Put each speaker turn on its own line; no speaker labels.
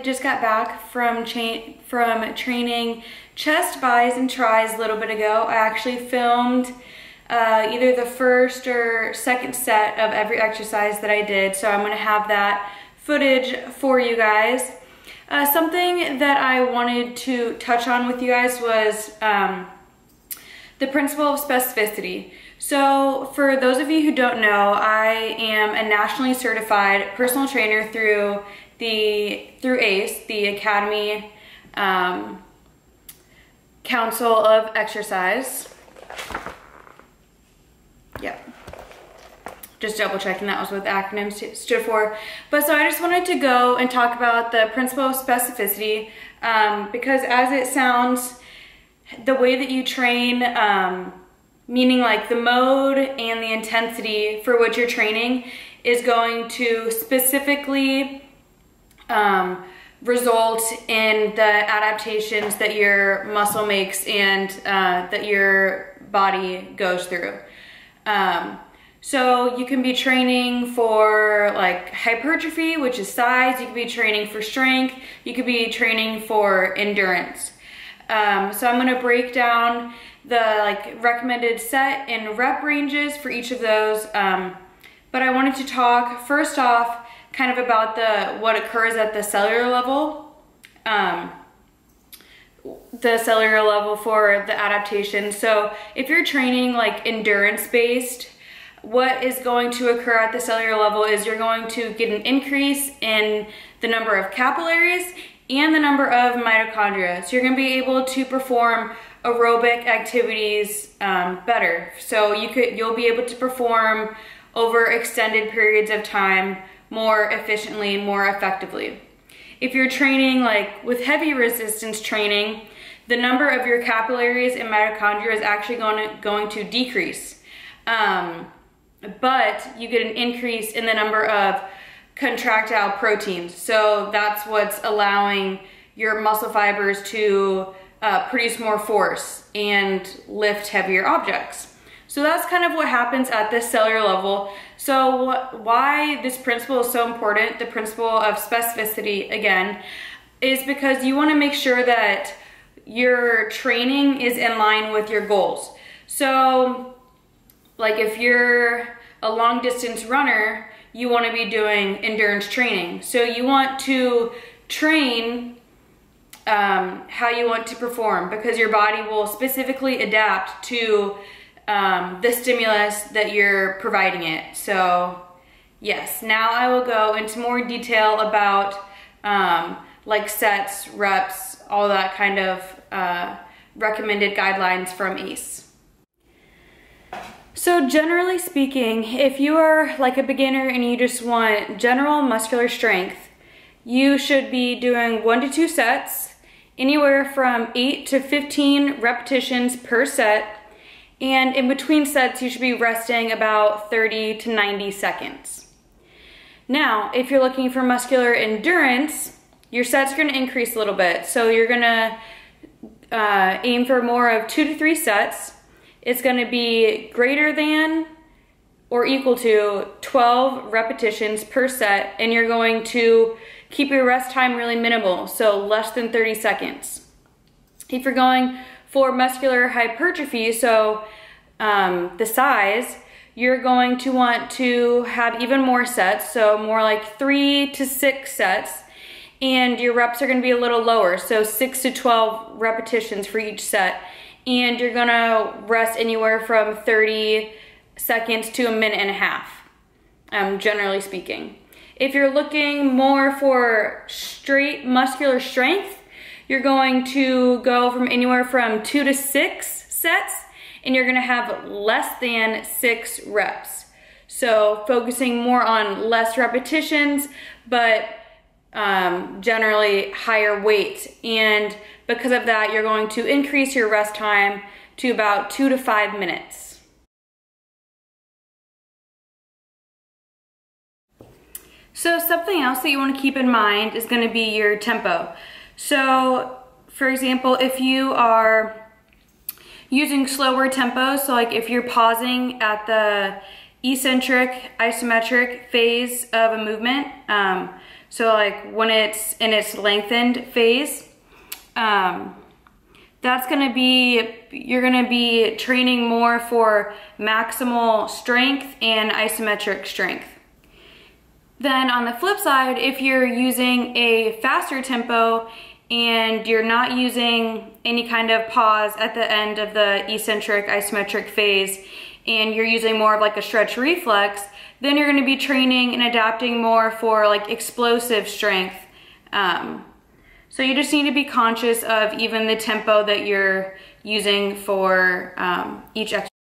just got back from training chest, bis, and tris a little bit ago. I actually filmed either the first or second set of every exercise that I did, so I'm gonna have that footage for you guys. Something that I wanted to touch on with you guys was the principle of specificity. So for those of you who don't know, I am a nationally certified personal trainer through ACE, the Academy Council of Exercise. Yep. Just double checking that was what the acronym stood for. But so I just wanted to go and talk about the principle of specificity because as it sounds, the way that you train, meaning like the mode and the intensity for which you're training is going to specifically result in the adaptations that your muscle makes and that your body goes through. So you can be training for like hypertrophy, which is size. You could be training for strength. You could be training for endurance. So I'm going to break down the like recommended set and rep ranges for each of those. But I wanted to talk first off kind of about what occurs at the cellular level. The cellular level for the adaptation. So if you're training like endurance based, what is going to occur at the cellular level is you're going to get an increase in the number of capillaries and the number of mitochondria. So you're going to be able to perform aerobic activities better. So you'll be able to perform over extended periods of time more efficiently, more effectively. If you're training like with heavy resistance training, the number of your capillaries and mitochondria is actually going to decrease. But you get an increase in the number of contractile proteins. So that's what's allowing your muscle fibers to produce more force and lift heavier objects. So that's kind of what happens at this cellular level. So why this principle is so important, the principle of specificity again, is because you want to make sure that your training is in line with your goals. So like if you're a long distance runner, you want to be doing endurance training. So you want to train how you want to perform because your body will specifically adapt to the stimulus that you're providing it. So yes, now I will go into more detail about like sets, reps, all that kind of recommended guidelines from ACE. So generally speaking, if you are like a beginner and you just want general muscular strength, you should be doing 1 to 2 sets, anywhere from 8 to 15 repetitions per set, and in between sets you should be resting about 30 to 90 seconds. Now, if you're looking for muscular endurance, your sets are going to increase a little bit. So you're going to aim for more of 2 to 3 sets. It's going to be greater than or equal to 12 repetitions per set, and you're going to keep your rest time really minimal, so less than 30 seconds. If you're going for muscular hypertrophy, so the size, you're going to want to have even more sets, so more like 3 to 6 sets, and your reps are going to be a little lower, so 6 to 12 repetitions for each set. And you're gonna rest anywhere from 30 seconds to a minute and a half, generally speaking. If you're looking more for straight muscular strength, you're going to go from anywhere from 2 to 6 sets, and you're gonna have less than 6 reps. So focusing more on less repetitions, but generally higher weight. And because of that, you're going to increase your rest time to about 2 to 5 minutes. So something else that you want to keep in mind is going to be your tempo. So for example, if you are using slower tempos, so like if you're pausing at the eccentric, isometric phase of a movement. So like when it's in its lengthened phase, that's gonna be, you're gonna be training more for maximal strength and isometric strength. Then on the flip side, if you're using a faster tempo and you're not using any kind of pause at the end of the eccentric, isometric phase, and you're using more of like a stretch reflex, then you're gonna be training and adapting more for like explosive strength. So you just need to be conscious of even the tempo that you're using for each exercise.